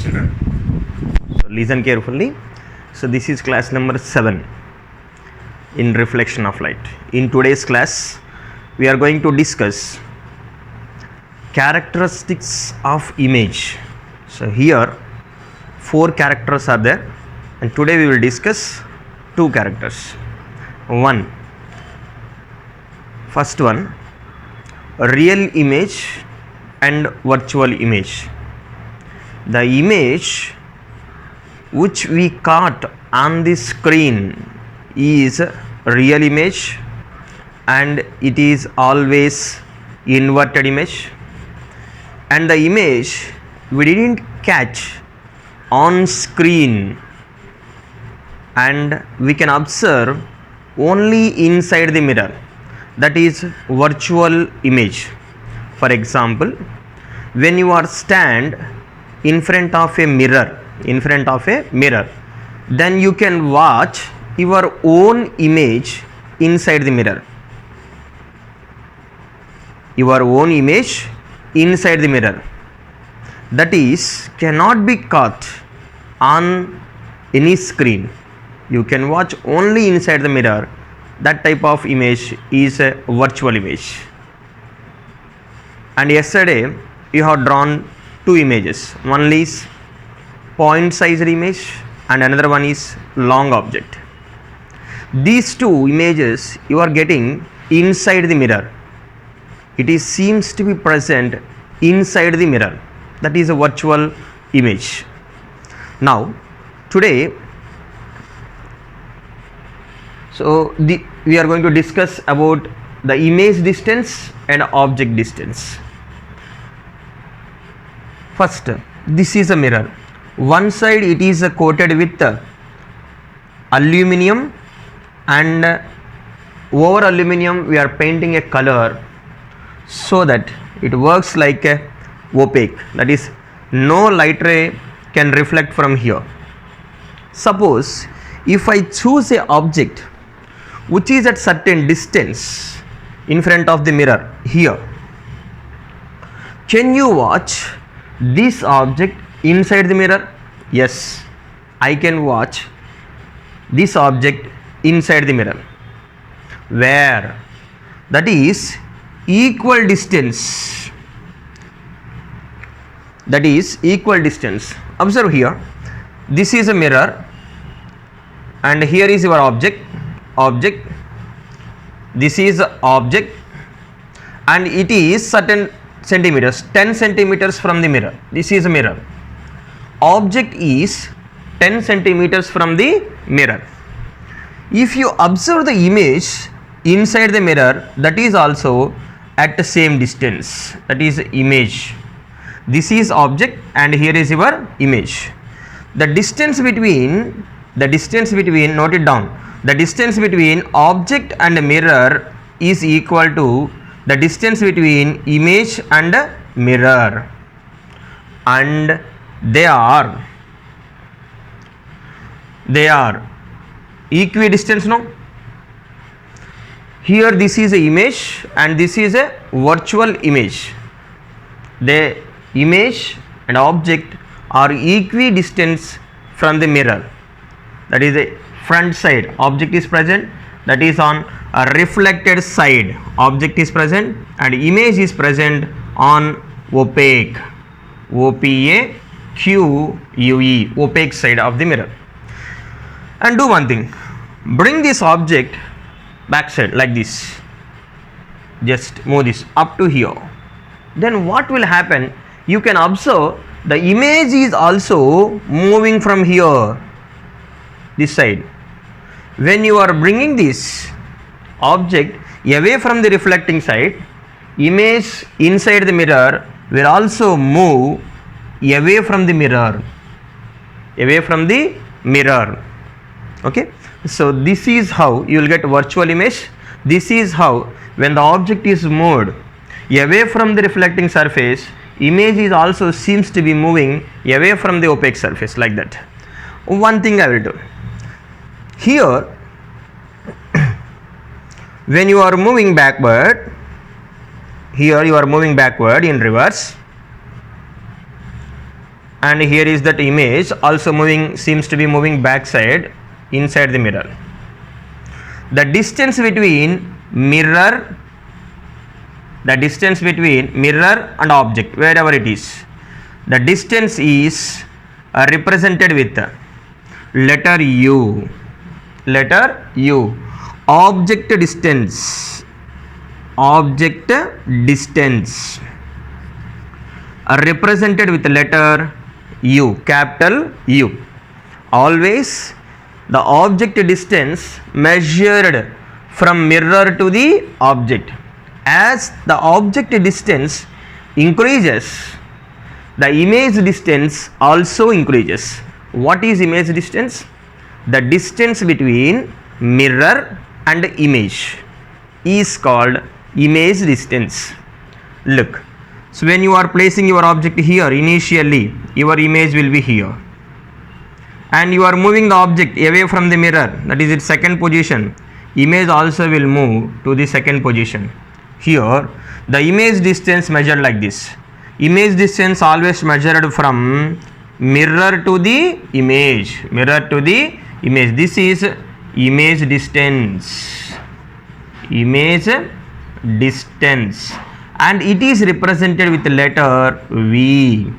student. So listen carefully. So this is class number 7 in reflection of light. In today's class, we are going to discuss characteristics of image. So here 4 characters are there, and today we will discuss 2 characters. First one, real image and virtual image. The image which we caught on the screen is real image, and it is always inverted image, and the image we didn't catch on screen and we can observe only inside the mirror, that is virtual image. For example, when you are stand in front of a mirror, then you can watch your own image inside the mirror. Your own image inside the mirror, that is cannot be caught on any screen. You can watch only inside the mirror. That type of image is a virtual image. And yesterday you have drawn 2 images. One is point sized image and another one is long object. These 2 images you are getting inside the mirror. It is seems to be present inside the mirror. That is a virtual image. Now today, we are going to discuss about the image distance and object distance. First, this is a mirror. One side it is coated with aluminum, and over aluminum we are painting a color so that it works like a opaque, that is no light ray can reflect from here. Suppose if I choose a object which is at certain distance in front of the mirror here, can you watch this object inside the mirror? Yes, I can watch this object inside the mirror. Where? That is equal distance. That is equal distance. Observe here. This is a mirror, and here is your object. This is object, and it is certain centimeters, 10 centimeters from the mirror. This is a mirror. Object is 10 centimeters from the mirror. If you observe the image inside the mirror, that is also at the same distance, that is image. This is object and here is your image. The distance between, note it down, the distance between object and mirror is equal to the distance between image and mirror, and they are equidistant. No, here this is a image and this is a virtual image. The image and object are equidistant from the mirror. That is the front side, object is present, that is on a reflected side, object is present, and image is present on opaque, O-P-A-Q-U-E, opaque side of the mirror. And do one thing, bring this object back side like this, just move this up to here. Then what will happen? You can observe the image is also moving from here, this side. When you are bringing this object away from the reflecting side, image inside the mirror will also move away from the mirror, okay. So this is how you will get virtual image. This is how when the object is moved away from the reflecting surface, image is also seems to be moving away from the opaque surface, like that. One thing I will do here, when you are moving backward, here you are moving backward in reverse, and here is that image also moving, seems to be moving backside inside the mirror. The distance between mirror and object, wherever it is, the distance is represented with letter U. Object distance represented with letter U, capital U. Always the object distance measured from mirror to the object. As the object distance increases, the image distance also increases. What is image distance? The distance between mirror and image is called image distance. Look, so when you are placing your object here, initially your image will be here, and you are moving the object away from the mirror, that is its second position, image also will move to the second position. Here the image distance measured like this. Image distance always measured from mirror to the image. This is image distance, and it is represented with represented V.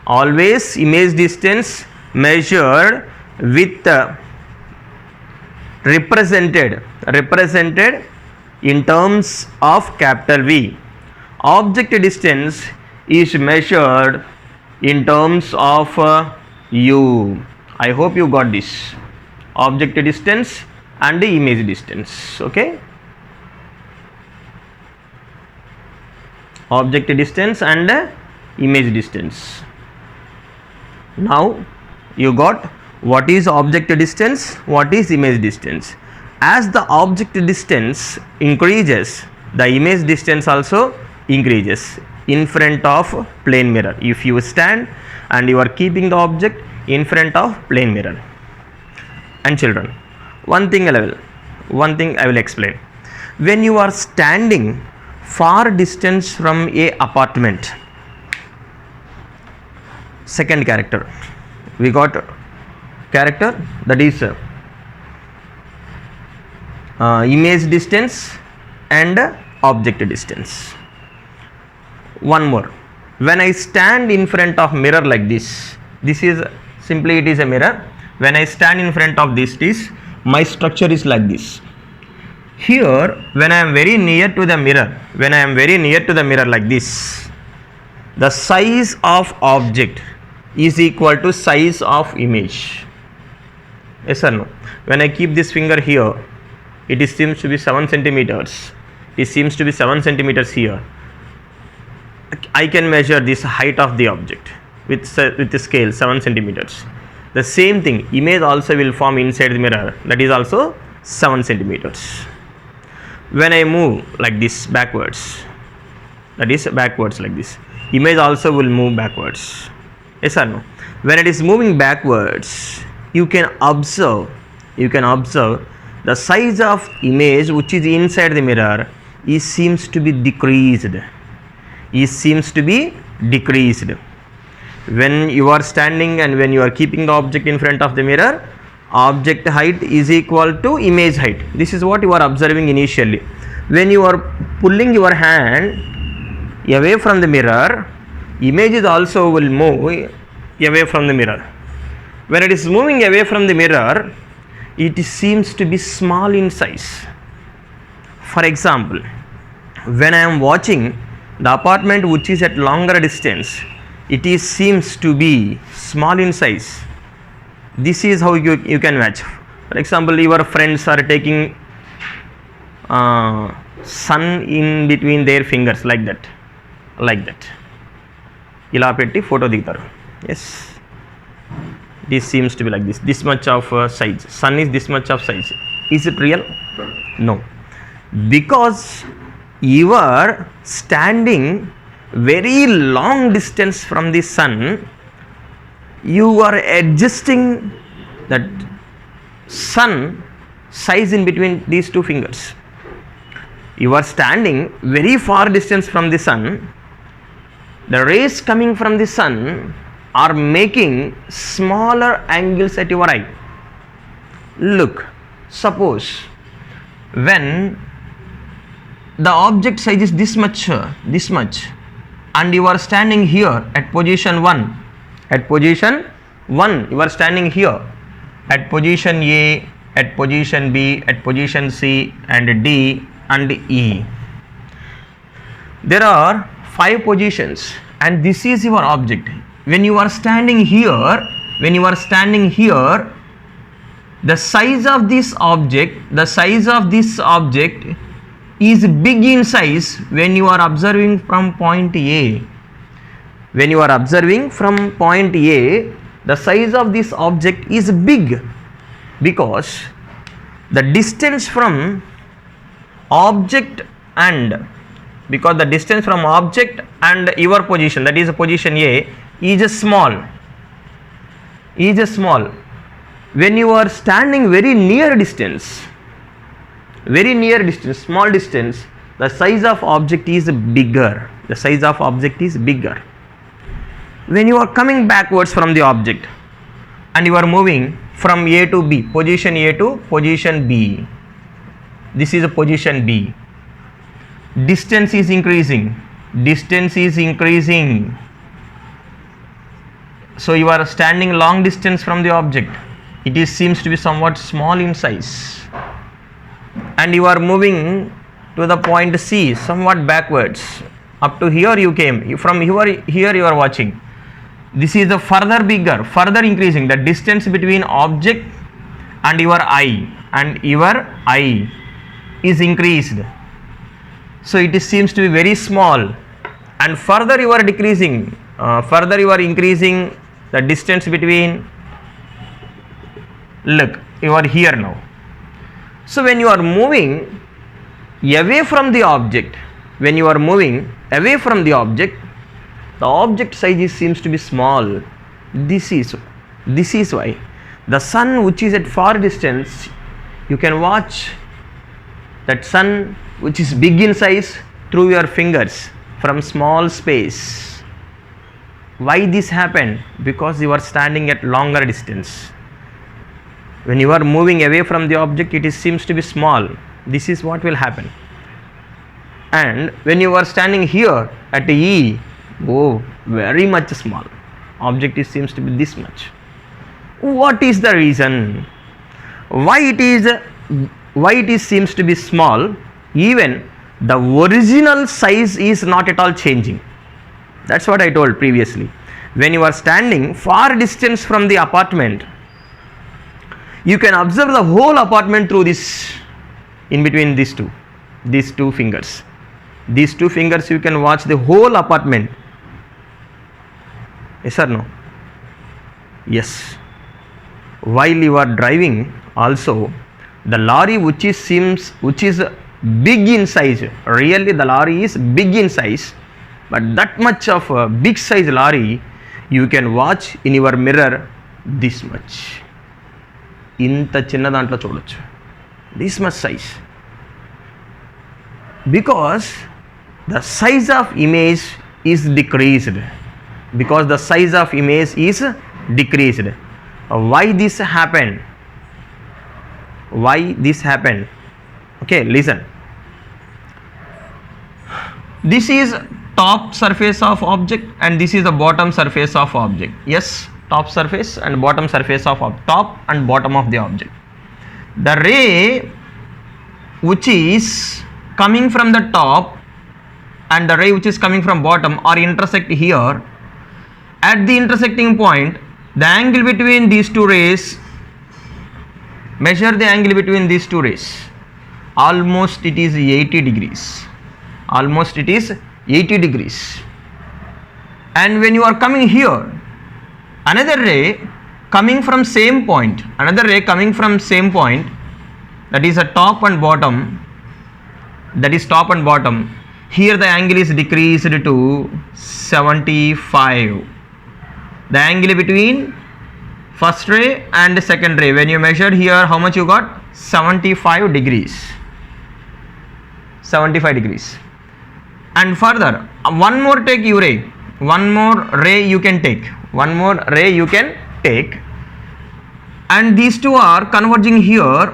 Always image distance measured with represented in terms of capital V. Object distance is measured in terms of U. I hope you got this. Object distance and the image distance. Okay. Object distance and image distance. Now you got what is object distance, what is image distance. As the object distance increases, the image distance also increases in front of plane mirror. If you stand and you are keeping the object in front of plane mirror. And children, one thing I will explain. When you are standing far distance from a apartment, second character, we got character, that is image distance and object distance. One more, when I stand in front of mirror like this is simply, it is a mirror. When I stand in front of this, my structure is like this. Here when I am very near to the mirror, like this, the size of object is equal to size of image. Yes or no? When I keep this finger here, it seems to be 7 centimeters. Here. I can measure this height of the object with the scale 7 centimeters. The same thing, image also will form inside the mirror, that is also 7 centimeters. When I move like this backwards, like this, image also will move backwards. Yes or no? When it is moving backwards, you can observe the size of image which is inside the mirror seems to be decreased. When you are standing and when you are keeping the object in front of the mirror, object height is equal to image height. This is what you are observing initially. When you are pulling your hand away from the mirror, images also will move away from the mirror. When it is moving away from the mirror, it seems to be small in size. For example, when I am watching the apartment which is at longer distance, it seems to be small in size. This is how you can match. For example, your friends are taking sun in between their fingers like that. ఇలా పెట్టి photo దిగుతారు. Yes, this seems to be like this much of size. Sun is this much of size. Is it real? No, because you are standing very long distance from the sun, you are adjusting that sun size in between these two fingers. You are standing very far distance from the sun. The rays coming from the sun are making smaller angles at your eye. Look, suppose when the object size is this much, and you are standing here at position 1, you are standing here at position A, at position B, at position C and D and E. There are 5 positions and this is your object. When you are standing here, the size of this object is big in size when you are observing from point A. When you are observing from point A, the size of this object is big because the distance from object and your position, that is position A, is small. When you are standing very near distance, small distance, the size of object is bigger. When you are coming backwards from the object and you are moving from A to B, position A to position B, this is a position B. Distance is increasing. So you are standing long distance from the object. It seems to be somewhat small in size. And you are moving to the point C, somewhat backwards. Up to here you came. From here you are watching. This is the further increasing. The distance between object and your eye is increased. So it seems to be very small, and further you are increasing the distance between. Look, you are here now. So when you are moving away from the object, the object size seems to be small. This is why the sun, which is at far distance, you can watch that sun which is big in size through your fingers from small space. Why this happened? Because you are standing at longer distance. When you are moving away from the object, it seems to be small. This is what will happen. And when you are standing here at E, very much small. Object seems to be this much. What is the reason? Why it seems to be small? Even the original size is not at all changing. That's what I told previously. When you are standing far distance from the apartment, you can observe the whole apartment through this, in between these two fingers. These 2 fingers you can watch the whole apartment. Yes or no? Yes. While you are driving also, the lorry which is big in size, really the lorry is big in size, but that much of a big size lorry you can watch in your mirror this much. Inta chinna dantlo chudochu. This much size. Because the size of image is decreased. Why this happened? Okay, listen. This is top surface of object and this is the bottom surface of object. Yes, top surface and bottom surface of top and bottom of the object. The ray which is coming from the top and the ray which is coming from bottom are intersect here. At the intersecting point, the angle between these 2 rays, measure the angle between these 2 rays. Almost it is 80 degrees. And when you are coming here, another ray coming from same point, that is a top and bottom, here the angle is decreased to 75. The angle between first ray and second ray, when you measure here, how much you got? 75 degrees. And further, one more take U ray. one more ray you can take, one more ray you can take, and these two are converging here,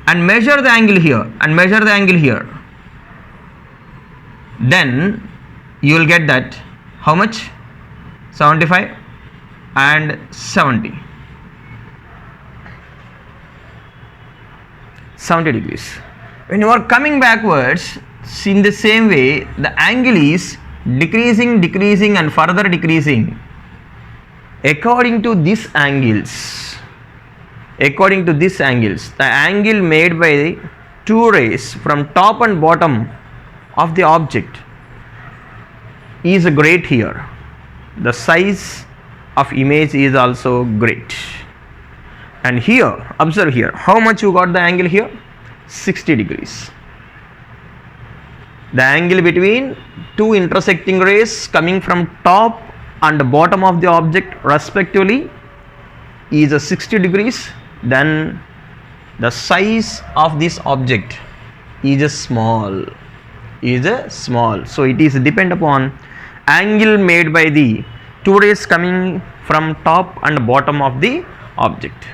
and measure the angle here, and measure the angle here, then you will get that how much? 75 and 70 degrees. When you are coming backwards, in the same way the angle is decreasing and further decreasing according to these angles. According to these angles, the angle made by the two rays from top and bottom of the object is great here. The size of image is also great. And here, observe here, how much you got the angle here? 60 degrees. The angle between two intersecting rays coming from top and bottom of the object respectively is a 60 degrees. Then the size of this object is a small. So it is depend upon angle made by the two rays coming from top and bottom of the object.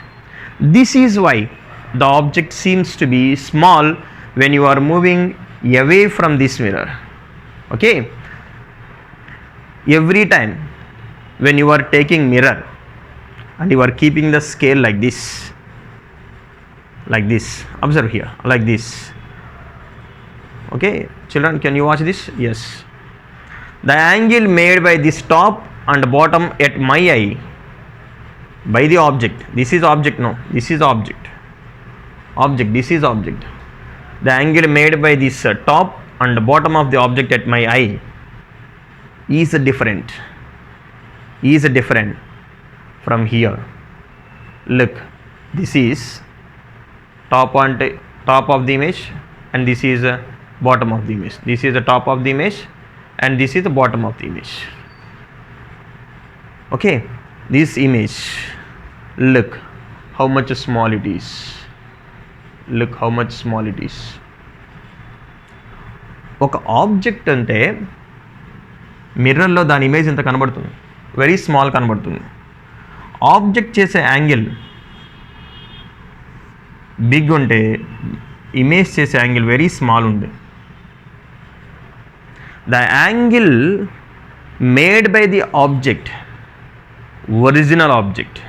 This is why the object seems to be small when you are moving away from this mirror. Okay, every time when you are taking mirror and you are keeping the scale like this, observe here, like this. Okay, children, can you watch this? Yes, the angle made by this top and bottom at my eye by the object, this is object, no, this is object, this is object. The angle made by this top and bottom of the object at my eye is different from here. Look, this is top of the image, and this is bottom of the image. This is the top of the image, and this is the bottom of the image. Okay, this image, look how much small it is. Look how much small it is. ఒక object అంటే మిర్రర్లో దాని image ఎంత కనబడుతుంది? Very small కనబడుతుంది. Object చేసే angle big ఉంటే image చేసే యాంగిల్ వెరీ స్మాల్ ఉంది. The angle made by the object, original object,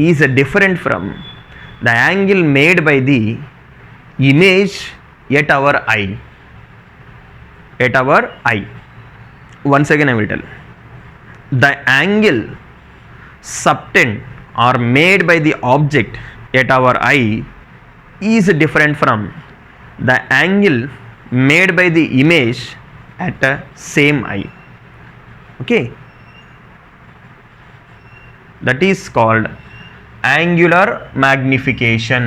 is different from the angle made by the image at our eye. Once again I will tell, the angle subtend or made by the object at our eye is different from the angle made by the image at the same eye. Okay, that is called angular magnification.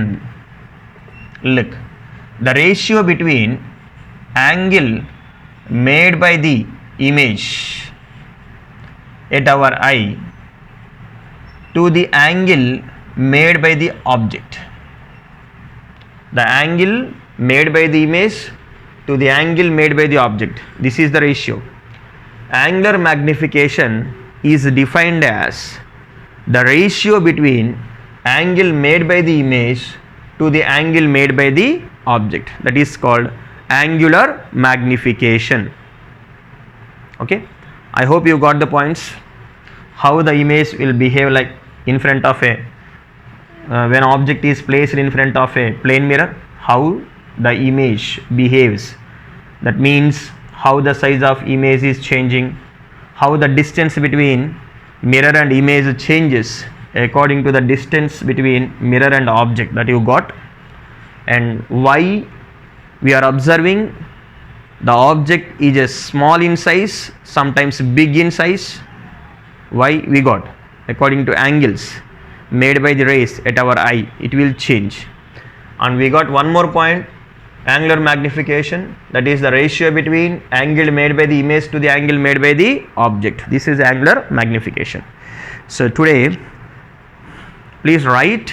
Look, the ratio between angle made by the image at our eye to the angle made by the object. The angle made by the image to the angle made by the object. This is the ratio. Angular magnification is defined as the ratio between angle made by the image to the angle made by the object. That is called angular magnification. Okay, I hope you got the points. How the image will behave like in front of a when object is placed in front of a plane mirror, how the image behaves. That means how the size of image is changing, how the distance between mirror and image changes according to the distance between mirror and object that you got, and why we are observing the object is a small in size, sometimes big in size. Why we got? According to angles made by the rays at our eye, it will change. And we got one more point, angular magnification, that is the ratio between angle made by the image to the angle made by the object. This is angular magnification. So today please write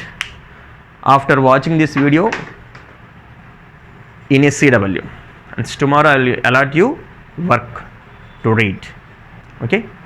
after watching this video in a CW, and tomorrow I will alert you work to read. Okay.